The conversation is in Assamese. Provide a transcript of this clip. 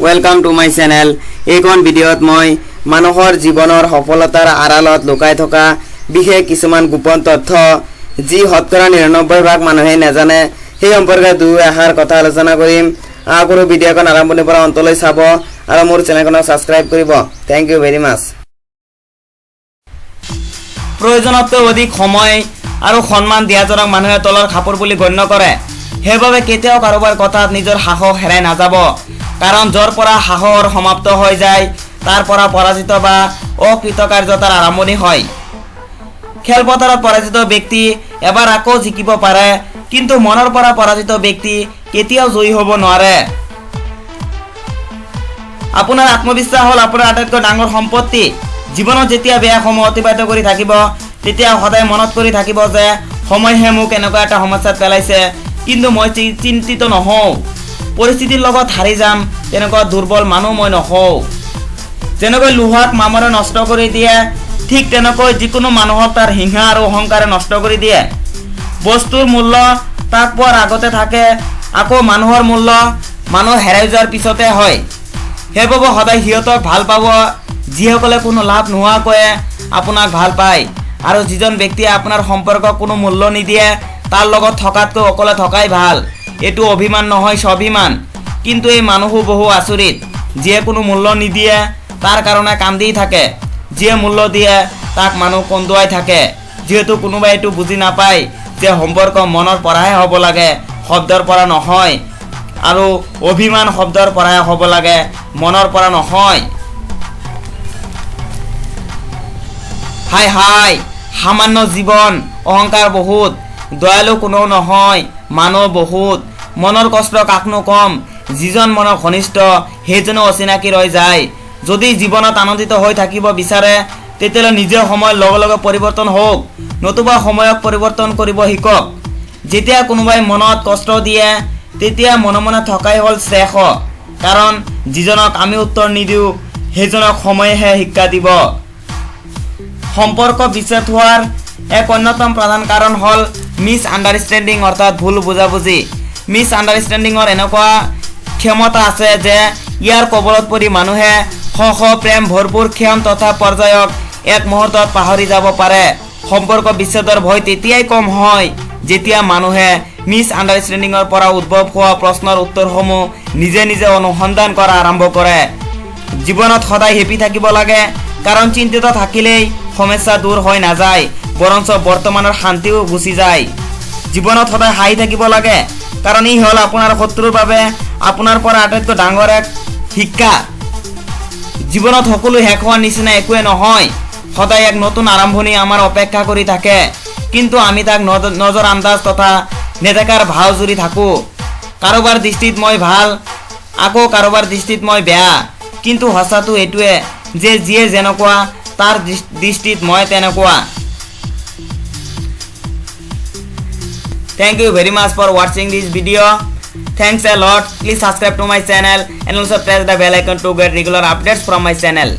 Welcome to my channel. এইখন ভিডিঅ'ত মই মানুহৰ জীৱনৰ সফলতাৰ আড়ালত লুকাই থকা বিশেষ কিছুমান গোপন তথ্য যি শতকৰা 99% মানুহে নাজানে সেই সম্পৰ্কে দুই এষাৰ কথা আলোচনা কৰিম। আগৰ ভিডিঅ'খন আৰম্ভণিৰ পৰা অন্তলৈ চাব আৰু মোৰ চেনেলখনক সাবস্ক্ৰাইব কৰিব। থ্যাংক ইউ ভেৰি মাচ। প্ৰয়োজনতকৈ অধিক সময় আৰু সন্মান দিয়াজনক মানুহে তলৰ খাপৰ বুলি গণ্য কৰে। সেইবাবে কেতিয়াও কাৰোবাৰ কথাত নিজৰ সাহস হেৰাই নাযাব, কাৰণ যৰ পৰা সাহস সমাপ্ত হৈ যায় তাৰ পৰা পৰাজিত বা অকৃতকাৰ্যতাৰ আৰম্ভণি হয়। খেলপথাৰত পৰাজিত ব্যক্তি এবাৰ আকৌ জিকিব পাৰে, কিন্তু মনৰ পৰা পৰাজিত ব্যক্তি কেতিয়াও জয়ী হ'ব নোৱাৰে। আপোনাৰ আত্মবিশ্বাস হ'ল আপোনাৰ আটাইতকৈ ডাঙৰ সম্পত্তি। জীৱনত যেতিয়া বেয়া সময় অতিবাহিত কৰি থাকিব তেতিয়া সদায় মনত কৰি থাকিব যে সময়হে মোক এনেকুৱা এটা সমস্যাত পেলাইছে, কিন্তু মই চিন্তিত নহওঁ। পৰিস্থিতিৰ লগত হাৰি যাম তেনেকুৱা দুৰ্বল মানুহ মই নহওঁ। যেনেকৈ লোহাক মামৰে নষ্ট কৰি দিয়ে, ঠিক তেনেকৈ যিকোনো মানুহক তাৰ হিংসা আৰু অহংকাৰে নষ্ট কৰি দিয়ে। বস্তুৰ মূল্য তাক পোৱাৰ আগতে থাকে, আকৌ মানুহৰ মূল্য মানুহ হেৰাই যোৱাৰ পিছতে হয়। সেইবাবে সদায় সিহঁতক ভাল পাব যিসকলে কোনো লাভ নোহোৱাকৈ আপোনাক ভাল পায়, আৰু যিজন ব্যক্তিয়ে আপোনাৰ সম্পৰ্কক কোনো মূল্য নিদিয়ে তাৰ লগত থকাতকৈ অকলে থকাই ভাল। এইটো অভিমান নহয়, স্বাভিমান। কিন্তু এই মানুহো বহু আচৰিত, যিয়ে কোনো মূল্য নিদিয়ে তাৰ কাৰণে কান্দি থাকে, যিয়ে মূল্য দিয়ে তাক মানুহ কন্দুৱাই থাকে। যিহেতু কোনোবাই এইটো বুজি নাপায় যে সম্পৰ্ক মনৰ পৰাহে হ'ব লাগে, শব্দৰ পৰা নহয়, আৰু অভিমান শব্দৰ পৰাহে হ'ব লাগে, মনৰ পৰা নহয়। হাই হাই, সামান্য জীৱন, অহংকাৰ বহুত, দয়ালু কোনো নহয়, মানুহ বহুত। মনৰ কষ্ট কাকনো কম, যিজন মনৰ ঘনিষ্ঠ সেইজনো অচিনাকি ৰৈ যায়। যদি জীৱনত আনন্দিত হৈ থাকিব বিচাৰে তেতিয়াহ'লে নিজে সময়ৰ লগে লগে পৰিৱৰ্তন হওক, নতুবা সময়ক পৰিৱৰ্তন কৰিব শিকক। যেতিয়া কোনোবাই মনত কষ্ট দিয়ে তেতিয়া মনে মনে থকাই হ'ল শ্ৰেষ্ঠ, কাৰণ যিজনক আমি উত্তৰ নিদিওঁ সেইজনক সময়েহে শিক্ষা দিব। সম্পৰ্ক বিচ্ছেদ হোৱাৰ এক অন্যতম প্ৰধান কাৰণ হ'ল মিছ আণ্ডাৰষ্টেণ্ডিং, অৰ্থাৎ ভুল বুজাবুজি। মিছ আণ্ডাৰষ্টেণ্ডিঙৰ এনেকুৱা ক্ষমতা আছে যে ইয়াৰ কবলত পৰি মানুহে শ প্ৰেম ভৰপূৰ ক্ষণ তথা পৰ্যায়ক এক মুহূৰ্তত পাহৰি যাব পাৰে। সম্পৰ্ক বিচ্ছেদৰ ভয় তেতিয়াই কম হয় যেতিয়া মানুহে মিছ আণ্ডাৰষ্টেণ্ডিঙৰ পৰা উদ্ভৱ হোৱা প্ৰশ্নৰ উত্তৰসমূহ নিজে নিজে অনুসন্ধান কৰা আৰম্ভ কৰে। জীৱনত সদায় হেপী থাকিব লাগে, কাৰণ চিন্তিত থাকিলেই সমস্যা দূৰ হৈ নাযায়, বৰঞ্চ বৰ্তমানৰ শান্তিও গুচি যায়। জীৱনত সদায় হাঁহি থাকিব লাগে, কাৰণ ই হ'ল আপোনাৰ শত্ৰুৰ বাবে আপোনাৰ পৰা আটাইতকৈ ডাঙৰ এক শিক্ষা। জীৱনত সকলো শেষ হোৱাৰ নিচিনা একোৱে নহয়, সদায় এক নতুন আৰম্ভণি আমাৰ অপেক্ষা কৰি থাকে, কিন্তু আমি তাক নজৰ আন্দাজ তথা নেদেখাৰ ভাও জুৰি থাকোঁ। কাৰোবাৰ দৃষ্টিত মই ভাল, আকৌ কাৰোবাৰ দৃষ্টিত মই বেয়া, কিন্তু সঁচাটো এইটোৱে যে যিয়ে যেনেকুৱা তাৰ দৃষ্টিত মই তেনেকুৱা। Thank you very much for watching this video. Thanks a lot. Please subscribe to my channel and also press the bell icon to get regular updates from my channel.